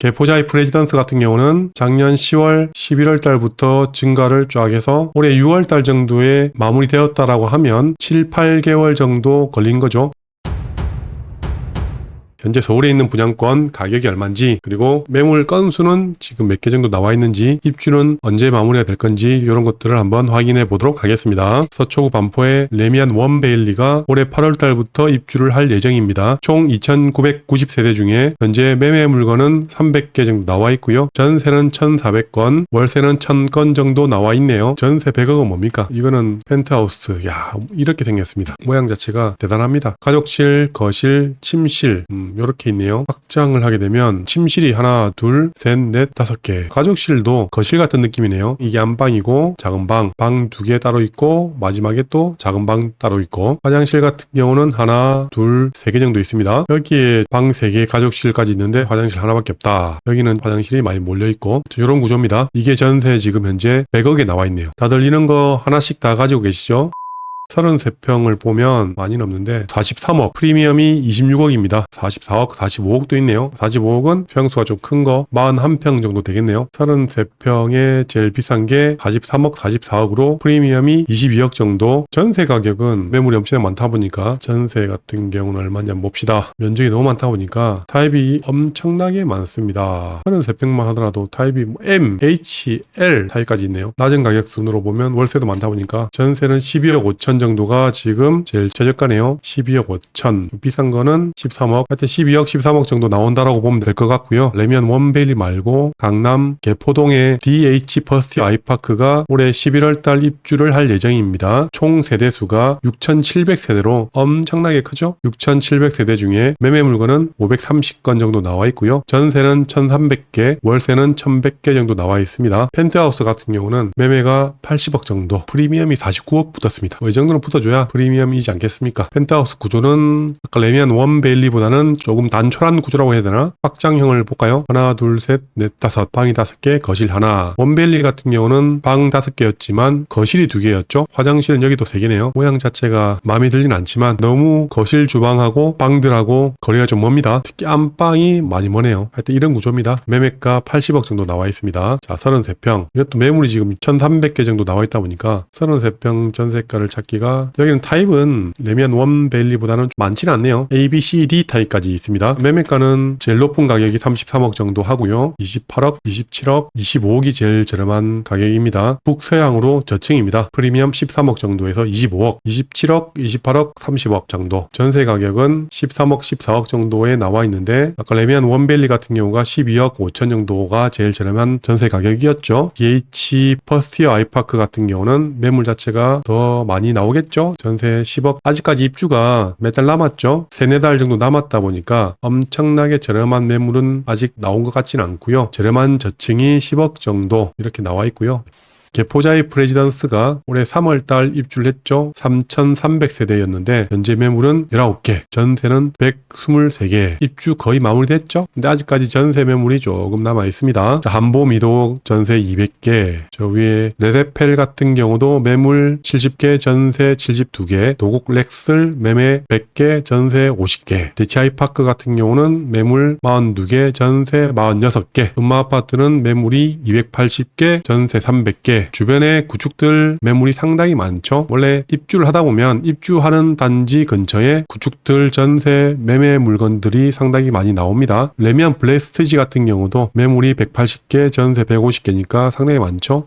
개포자이 프레지던스 같은 경우는 작년 10월, 11월 달부터 증가를 쫙 해서 올해 6월 달 정도에 마무리되었다라고 하면 7, 8개월 정도 걸린 거죠. 현재 서울에 있는 분양권 가격이 얼마인지, 그리고 매물 건수는 지금 몇 개 정도 나와 있는지, 입주는 언제 마무리가 될 건지 이런 것들을 한번 확인해 보도록 하겠습니다. 서초구 반포의 레미안 원베일리가 올해 8월 달부터 입주를 할 예정입니다. 총 2,990세대 중에 현재 매매 물건은 300개 정도 나와 있고요. 전세는 1,400건, 월세는 1,000건 정도 나와 있네요. 전세 100억은 뭡니까? 이거는 펜트하우스. 야, 이렇게 생겼습니다. 모양 자체가 대단합니다. 가족실, 거실, 침실 요렇게 있네요. 확장을 하게 되면 침실이 하나, 둘, 셋, 넷, 5개. 가족실도 거실 같은 느낌이네요. 이게 안방이고 작은 방 2개 따로 있고 마지막에 또 작은 방 따로 있고, 화장실 같은 경우는 하나, 둘, 3개 정도 있습니다. 여기에 방 3개, 가족실까지 있는데 화장실 하나밖에 없다. 여기는 화장실이 많이 몰려있고, 이런 구조입니다. 이게 전세 지금 현재 100억에 나와 있네요. 다들 이런 거 하나씩 다 가지고 계시죠? 33평을 보면 많이 넘는데 43억, 프리미엄이 26억입니다. 44억, 45억도 있네요. 45억은 평수가 좀 큰 거 41평 정도 되겠네요. 33평에 제일 비싼 게 43억, 44억으로 프리미엄이 22억 정도. 전세 가격은 매물이 엄청 많다 보니까 전세 같은 경우는 얼마냐 봅시다. 면적이 너무 많다 보니까 타입이 엄청나게 많습니다. 33평만 하더라도 타입이 M, H, L 타입까지 있네요. 낮은 가격 순으로 보면 월세도 많다 보니까 전세는 12억 5천 정도가 지금 제일 최저가네요. 12억 5천. 비싼 거는 13억. 하여튼 12억, 13억 정도 나온다라고 보면 될 것 같고요. 레미안 원베일리 말고 강남 개포동의 DH 퍼스트 아이파크가 올해 11월 달 입주를 할 예정입니다. 총 세대수가 6,700세대로 엄청나게 크죠? 6,700세대 중에 매매 물건은 530건 정도 나와 있고요. 전세는 1,300개, 월세는 1,100개 정도 나와 있습니다. 펜트하우스 같은 경우는 매매가 80억 정도, 프리미엄이 49억 붙었습니다. 이 정도는 붙어줘야 프리미엄이지 않겠습니까? 펜트하우스 구조는 아까 레미안 원베일리보다는 조금 단촐한 구조라고 해야 되나? 확장형을 볼까요? 하나, 둘, 셋, 넷, 5. 방이 5개, 거실 하나. 원베일리 같은 경우는 방 5개였지만 거실이 2개였죠? 화장실은 여기도 3개네요. 모양 자체가 마음에 들진 않지만 너무 거실 주방하고 방들하고 거리가 좀 멉니다. 특히 안방이 많이 머네요. 하여튼 이런 구조입니다. 매매가 80억 정도 나와 있습니다. 자, 33평. 이것도 매물이 지금 1,300개 정도 나와 있다 보니까 33평 전세가를 찾기가, 여기는 타입은 레미안 원베일리보다는 좀 많지는 않네요. A, B, C, D 타입까지 있습니다. 매매가는 제일 높은 가격이 33억 정도 하고요. 28억, 27억, 25억이 제일 저렴한 가격입니다. 북서향으로 저층입니다. 프리미엄 13억 정도에서 25억, 27억, 28억, 30억 정도. 전세 가격은 13억, 14억 정도에 나와 있는데 아까 레미안 원베일리 같은 경우가 12억 5천 정도가 제일 저렴한 전세 가격이었죠. DH 퍼스티어 아이파크 같은 경우는 매물 자체가 더 많이 나오겠죠. 전세 10억. 아직까지 입주가 몇 달 남았죠. 3-4달 정도 남았다 보니까 엄청나게 저렴한 매물은 아직 나온 것 같지는 않고요. 저렴한 저층이 10억 정도 이렇게 나와 있고요. 개포자이 프레지던스가 올해 3월달 입주를 했죠. 3,300세대였는데 현재 매물은 19개, 전세는 123개. 입주 거의 마무리됐죠. 근데 아직까지 전세 매물이 조금 남아 있습니다. 자, 한보미도 전세 200개, 저 위에 네데펠 같은 경우도 매물 70개, 전세 72개, 도곡 렉슬 매매 100개, 전세 50개, 대치아이파크 같은 경우는 매물 42개, 전세 46개, 음마아파트는 매물이 280개, 전세 300개. 주변에 구축들 매물이 상당히 많죠. 원래 입주를 하다 보면 입주하는 단지 근처에 구축들 전세 매매 물건들이 상당히 많이 나옵니다. 레미안 블레스티지 같은 경우도 매물이 180개, 전세 150개니까 상당히 많죠.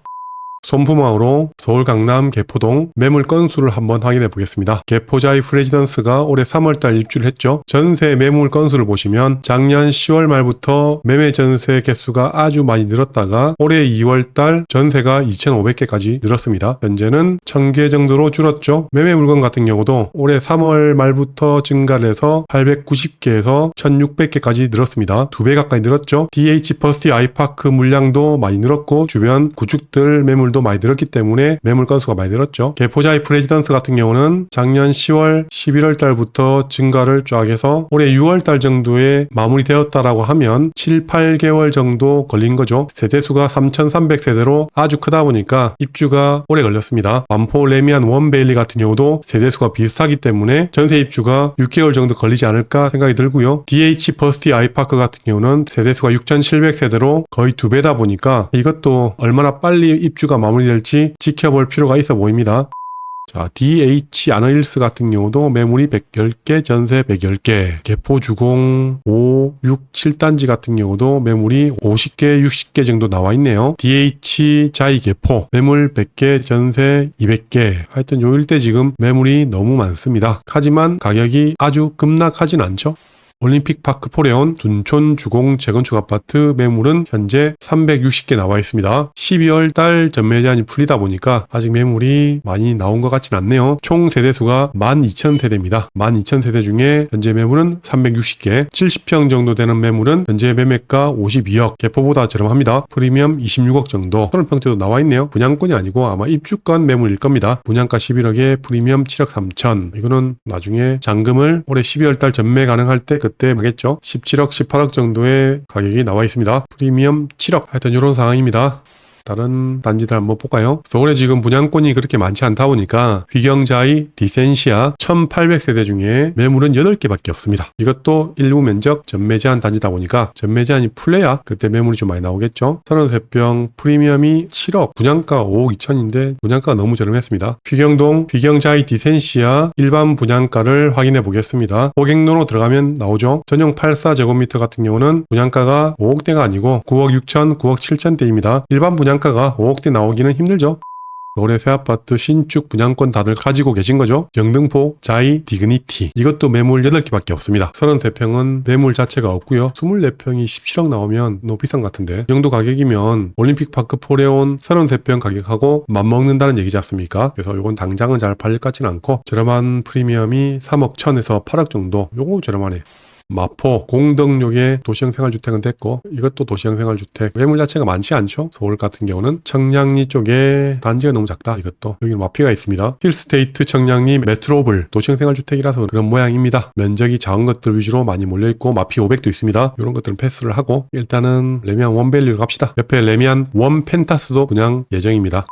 손품왕으로 서울 강남 개포동 매물 건수를 한번 확인해 보겠습니다. 개포자이 프레지던스가 올해 3월달 입주를 했죠. 전세 매물 건수를 보시면 작년 10월 말부터 매매 전세 개수가 아주 많이 늘었다가 올해 2월달 전세가 2,500개까지 늘었습니다. 현재는 1,000개 정도로 줄었죠. 매매 물건 같은 경우도 올해 3월 말부터 증가를 해서 890개에서 1,600개까지 늘었습니다. 2배 가까이 늘었죠. DH 퍼스트 아이파크 물량도 많이 늘었고 주변 구축들 매물 매물도 많이 늘었기 때문에 매물 건수가 많이 늘었죠. 개포자이 프레지던스 같은 경우는 작년 10월, 11월 달부터 증가를 쫙 해서 올해 6월 달 정도에 마무리되었다라고 하면 7, 8개월 정도 걸린 거죠. 세대수가 3,300세대로 아주 크다 보니까 입주가 오래 걸렸습니다. 반포 레미안 원베일리 같은 경우도 세대수가 비슷하기 때문에 전세 입주가 6개월 정도 걸리지 않을까 생각이 들고요. DH 버스티 아이파크 같은 경우는 세대수가 6,700세대로 거의 2배다 보니까 이것도 얼마나 빨리 입주가 마무리될지 지켜볼 필요가 있어 보입니다. 자, DH 아너힐스 같은 경우도 매물이 110개, 전세 110개, 개포주공 5, 6, 7단지 같은 경우도 매물이 50개, 60개 정도 나와 있네요. DH 자이 개포 매물 100개, 전세 200개. 하여튼 요 일대 지금 매물이 너무 많습니다. 하지만 가격이 아주 급락하진 않죠. 올림픽파크 포레온 둔촌 주공 재건축 아파트 매물은 현재 360개 나와 있습니다. 12월 달 전매 제한이 풀리다 보니까 아직 매물이 많이 나온 것 같진 않네요. 총 세대수가 12,000세대입니다. 12,000세대 중에 현재 매물은 360개, 70평 정도 되는 매물은 현재 매매가 52억, 개포보다 저렴합니다. 프리미엄 26억 정도. 30평대도 나와 있네요. 분양권이 아니고 아마 입주권 매물일 겁니다. 분양가 11억에 프리미엄 7억 3천. 이거는 나중에 잔금을 올해 12월 달 전매 가능할 때 그때 하겠죠. 17억, 18억 정도의 가격이 나와 있습니다. 프리미엄 7억. 하여튼 이런 상황입니다. 다른 단지들 한번 볼까요? 서울에 지금 분양권이 그렇게 많지 않다 보니까 휘경자이 디센시아 1800세대 중에 매물은 8개밖에 없습니다. 이것도 일부 면적 전매 제한 단지다 보니까 전매 제한이 풀려야 그때 매물이 좀 많이 나오겠죠. 33평 프리미엄이 7억, 분양가 5억 2천인데 분양가가 너무 저렴했습니다. 휘경동 휘경자이 디센시아 일반 분양가를 확인해 보겠습니다. 고객로로 들어가면 나오죠. 전용 84제곱미터 같은 경우는 분양가가 5억대가 아니고 9억 6천, 9억 7천대입니다. 일반 분양가가 5억대 나오기는 힘들죠. 올해 새 아파트 신축 분양권 다들 가지고 계신 거죠. 영등포 자이 디그니티 이것도 매물 8개밖에 없습니다. 33평은 매물 자체가 없고요. 24평이 17억 나오면 너무 비싼 것 같은데 이 정도 가격이면 올림픽파크 포레온 33평 가격하고 맞먹는다는 얘기지 않습니까? 그래서 이건 당장은 잘 팔릴 것 같지는 않고 저렴한 프리미엄이 3억 1천에서 8억 정도. 요거 저렴하네. 마포 공덕역의 도시형 생활주택은 됐고 이것도 도시형 생활주택 매물 자체가 많지 않죠. 서울 같은 경우는 청량리 쪽에 단지가 너무 작다. 이것도 여기는 마피가 있습니다. 힐스테이트 청량리 메트로블 도시형 생활주택이라서 그런 모양입니다. 면적이 작은 것들 위주로 많이 몰려있고 마피 500도 있습니다. 이런 것들은 패스를 하고 일단은 레미안 원밸리로 갑시다. 옆에 레미안 원 펜타스도 분양 예정입니다.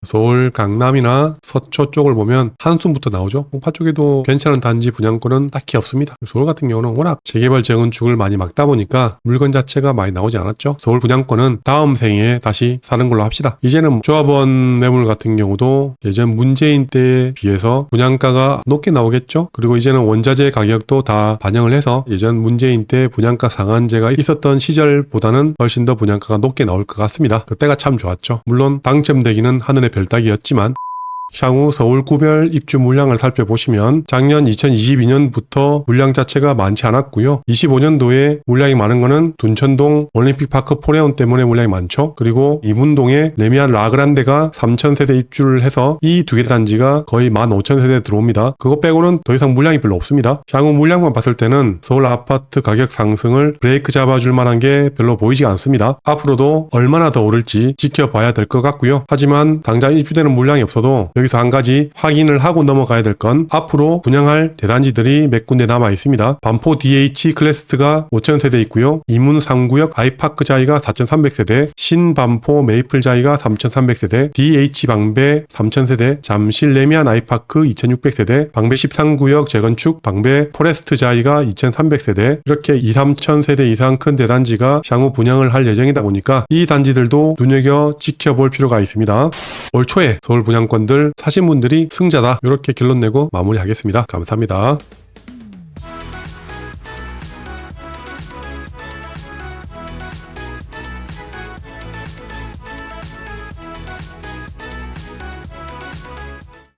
서울 강남이나 서초 쪽을 보면 한숨부터 나오죠. 송파 쪽에도 괜찮은 단지 분양권은 딱히 없습니다. 서울 같은 경우는 워낙 재개발 재건축을 많이 막다 보니까 물건 자체가 많이 나오지 않았죠. 서울 분양권은 다음 생에 다시 사는 걸로 합시다. 이제는 조합원 매물 같은 경우도 예전 문재인 때에 비해서 분양가가 높게 나오겠죠. 그리고 이제는 원자재 가격도 다 반영을 해서 예전 문재인 때 분양가 상한제가 있었던 시절보다는 훨씬 더 분양가가 높게 나올 것 같습니다. 그때가 참 좋았죠. 물론 당첨되기는 하늘의 별따기였지만 향후 서울 구별 입주 물량을 살펴보시면 작년 2022년부터 물량 자체가 많지 않았고요. 25년도에 물량이 많은 거는 둔천동 올림픽파크 포레온 때문에 물량이 많죠. 그리고 이문동에 레미안 라그란데가 3,000세대 입주를 해서 이 두 개 단지가 거의 15,000세대 들어옵니다. 그거 빼고는 더 이상 물량이 별로 없습니다. 향후 물량만 봤을 때는 서울 아파트 가격 상승을 브레이크 잡아줄 만한 게 별로 보이지 않습니다. 앞으로도 얼마나 더 오를지 지켜봐야 될 것 같고요. 하지만 당장 입주되는 물량이 없어도 여기서 한 가지 확인을 하고 넘어가야 될 건 앞으로 분양할 대단지들이 몇 군데 남아 있습니다. 반포 DH 클래스가 5,000세대 있고요. 이문 3구역 아이파크 자이가 4,300세대, 신반포 메이플 자이가 3,300세대, DH 방배 3,000세대, 잠실 레미안 아이파크 2,600세대, 방배 13구역 재건축 방배 포레스트 자이가 2,300세대 이렇게 2, 3,000세대 이상 큰 대단지가 향후 분양을 할 예정이다 보니까 이 단지들도 눈여겨 지켜볼 필요가 있습니다. 올 초에 서울 분양권들 사신 분들이 승자다 이렇게 결론 내고 마무리하겠습니다. 감사합니다.